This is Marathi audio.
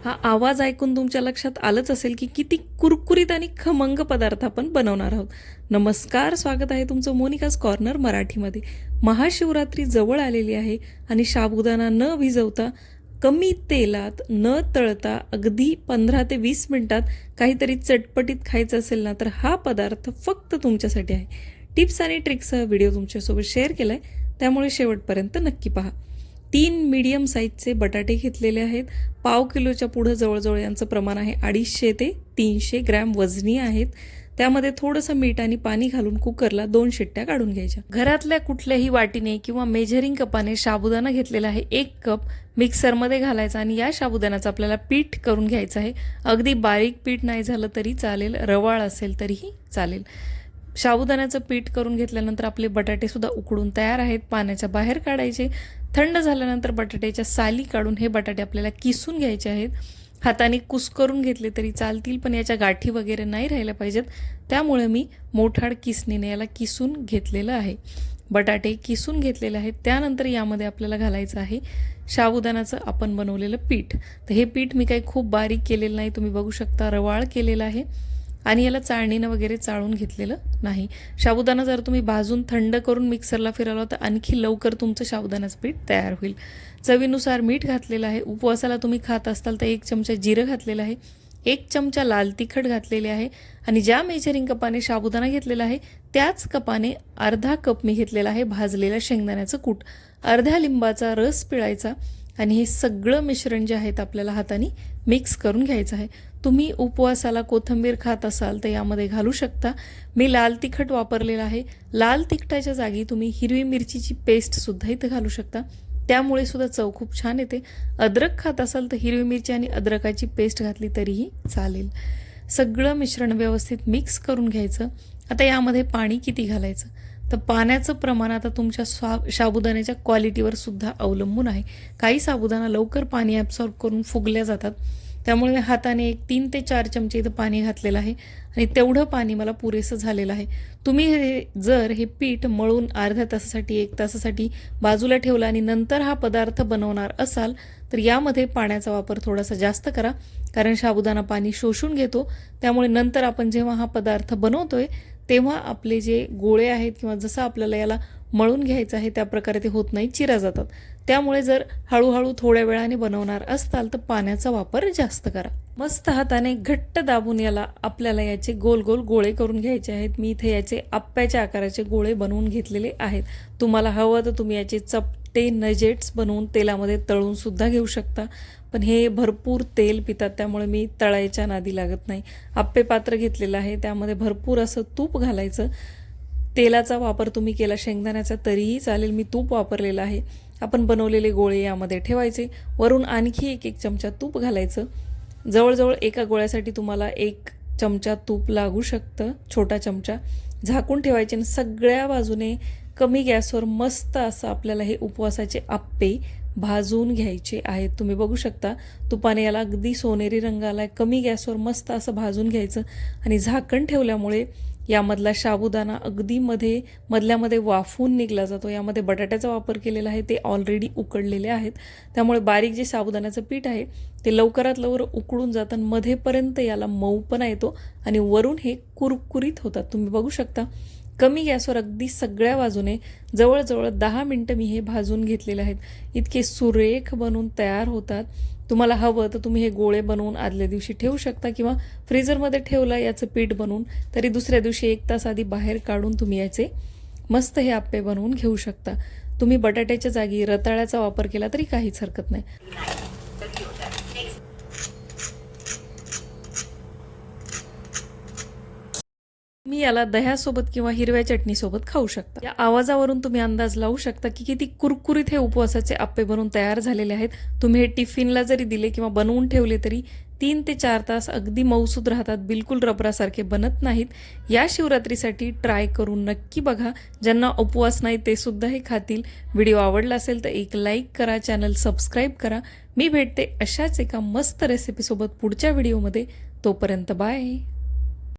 हा आवाज ऐकून तुमच्या लक्षात आलंच असेल की किती कुरकुरीत आणि खमंग पदार्थ आपण बनवणार आहोत. नमस्कार, स्वागत आहे तुमचं मोनिकाज कॉर्नर मराठीमध्ये. महाशिवरात्री जवळ आलेली आहे आणि साबुदाणा न भिजवता कमी तेलात न तळता अगदी 15 ते 20 मिनिटात काहीतरी चटपटीत खायचं असेल ना, तर हा पदार्थ फक्त तुमच्यासाठी आहे. टिप्स आणि ट्रिक्ससह व्हिडिओ तुमच्यासोबत शेअर केलाय, त्यामुळे शेवटपर्यंत नक्की पहा. 3 मीडियम साईजचे बटाटे घेतलेले आहेत. पाव किलोच्या पुढं जवळजवळ यांचं प्रमाण आहे. 250 ते 300 ग्रॅम वजनी आहेत. त्यामध्ये थोडंसं मीठ आणि पाणी घालून कुकरला 2 शिट्ट्या काढून घ्यायच्या. घरातल्या कुठल्याही वाटीने किंवा मेजरिंग कपाने साबुदाणा घेतलेला आहे 1 कप मिक्सरमध्ये घालायचा आणि या साबुदाण्याचं आपल्याला पीठ करून घ्यायचं आहे. अगदी बारीक पीठ नाही झालं तरी चालेल, रवाळ असेल तरीही चालेल. साबुदाण्याचं पीठ करून घेतल्यानंतर आपले बटाटे सुद्धा उकडून तयार आहेत. पाण्याच्या बाहेर काढायचे. थंड झाल्यानंतर बटाट्याच्या साली काढून हे बटाटे आपल्याला किसून घ्यायचे आहेत. हाताने कुस्करून घेतले तरी चालतील, पण याच्या गाठी वगैरे नाही राहिल्या पाहिजेत. त्यामुळे मी मोठाड किसणीने याला किसून घेतलेलं आहे. बटाटे किसून घेतलेले आहेत. त्यानंतर यामध्ये आपल्याला घालायचं आहे साबुदाण्याचं आपण बनवलेलं पीठ. तर हे पीठ मी काही खूप बारीक केलेलं नाही, तुम्ही बघू शकता रवाळ केलेलं आहे आणि याला चाळणीनं वगैरे चाळून घेतलेलं नाही. साबुदाणा जर तुम्ही भाजून थंड करून मिक्सरला फिरवला तर आणखी लवकर तुमचं साबुदाण्याचं पीठ तयार होईल. चवीनुसार मीठ घातलेलं आहे. उपवासाला तुम्ही खात असताल तर 1 चमचा जिरं घातलेलं आहे. 1 चमचा लाल तिखट घातलेले आहे आणि ज्या मेजरिंग कपाने साबुदाणा घेतलेला आहे त्याच कपाने अर्धा कप मी घेतलेला आहे भाजलेलं शेंगदाण्याचं कूट. अर्ध्या लिंबाचा रस पिळायचा आणि हे सगळं मिश्रण जे आहे आपल्याला हाताने मिक्स करून घ्यायचं आहे. तुम्ही उपवासाला कोथिंबीर खात असाल तर यामध्ये घालू शकता. मी लाल तिखट वापरलेलं आहे. लाल तिखटाच्या जागी तुम्ही हिरवी मिरचीची पेस्टसुद्धा इथं घालू शकता, त्यामुळे सुद्धा चव खूप छान येते. अद्रक खात असाल तर हिरवी मिरची आणि अद्रकाची पेस्ट घातली तरीही चालेल. सगळं मिश्रण व्यवस्थित मिक्स करून घ्यायचं. आता यामध्ये पाणी किती घालायचं, तर पाण्याचं प्रमाण आता तुमच्या साबुदाण्याच्या क्वालिटीवर सुद्धा अवलंबून आहे. काही साबुदाणा लवकर पाणी ॲब्सॉर्ब करून फुगल्या जातात, त्यामुळे हाताने 3 ते 4 चमचे इथं पाणी घातलेलं आहे आणि तेवढं पाणी मला पुरेसं झालेलं आहे. तुम्ही जर हे पीठ मळून अर्ध्या तासासाठी 1 तासासाठी बाजूला ठेवलं आणि नंतर हा पदार्थ बनवणार असाल तर यामध्ये पाण्याचा वापर थोडासा जास्त करा, कारण साबुदाणा पाणी शोषून घेतो. त्यामुळे नंतर आपण जेव्हा हा पदार्थ बनवतोय तेव्हा आपले जे गोळे आहेत किंवा जसं आपल्याला याला मळून घ्यायचं आहे त्या प्रकारे ते होत नाही, चिरा जातात. त्यामुळे जर हळूहळू थोड्या वेळाने बनवणार असताल तर पाण्याचा वापर जास्त करा. मस्त हाताने घट्ट दाबून आपल्याला याचे गोल गोल गोळे करून घ्यायचे आहेत. मी इथे याचे आप्याच्या आकाराचे गोळे बनवून घेतलेले आहेत. तुम्हाला हवं तर तुम्ही याचे चपटे नजेट्स बनवून तेलामध्ये तळून सुद्धा घेऊ शकता, पण हे भरपूर तेल पितात त्यामुळे मी तळायच्या नादी लागत नाही. आप्पे पात्र घेतलेलं आहे, त्यामध्ये भरपूर असं तूप घालायचं. तेलाचा वापर तुम्ही केला शेंगदाण्याचा तरीही चालेल, मी तूप वापरलेलं आहे. आपण बनवलेले गोळे यामध्ये ठेवायचे. वरून आणखी 1 चमचा तूप घालायचं. जवळजवळ एका गोळ्यासाठी तुम्हाला 1 चमचा तूप लागू शकतं, छोटा चमचा. झाकून ठेवायचे आणि सगळ्या बाजूने कमी गॅसवर मस्त असं आपल्याला हे उपवासाचे आप्पे भाजून घ्यायचे आहेत. तुम्ही बघू शकता तुपाने याला अगदी सोनेरी रंग आलाय. कमी गॅसवर मस्त असं भाजून घ्यायचं आणि झाकण ठेवल्यामुळे यामधला साबुदाणा अगदी मधल्यामध्ये वाफून निघला जातो. यामध्ये बटाट्याचा वापर केलेला आहे, ते ऑलरेडी उकडलेले आहेत. त्यामुळे बारीक जे साबुदाण्याचं पीठ आहे ते लवकरात लवकर उकडून जातं. मध्येपर्यंत याला मऊपणा येतो आणि वरून हे कुरकुरीत होतात. तुम्ही बघू शकता कमी गॅसवर अगदी सगळ्या बाजूने जवळजवळ 10 मिनटं मी हे भाजून घेतलेले आहेत. इतके सुरेख बनवून तयार होतात. तुम्हाला हवं तर तुम्ही हे गोळे बनवून आदल्या दिवशी ठेवू शकता किंवा फ्रीजरमध्ये ठेवलं याचं पीठ बनवून तरी दुसऱ्या दिवशी 1 तास आधी बाहेर काढून तुम्ही याचे मस्त हे आप्पे बनवून घेऊ शकता. तुम्ही बटाट्याच्या जागी रताळ्याचा वापर केला तरी काहीच हरकत नाही. मी याला दह्यासोबत किंवा हिरव्या चटणीसोबत खाऊ शकता. या आवाजावरून तुम्ही अंदाज लावू शकता की किती कुरकुरीत हे उपवासाचे आप्पे बनवून तयार झालेले आहेत. तुम्ही हे टिफिनला जरी दिले किंवा बनवून ठेवले तरी 3 ते 4 तास अगदी मऊसूद राहतात, बिलकुल रबरासारखे बनत नाहीत. या शिवरात्रीसाठी ट्राय करून नक्की बघा. ज्यांना उपवास नाही ते सुद्धा हे खातील. व्हिडिओ आवडला असेल तर एक लाईक करा, चॅनल सबस्क्राईब करा. मी भेटते अशाच एका मस्त रेसिपीसोबत पुढच्या व्हिडिओमध्ये. तोपर्यंत बाय.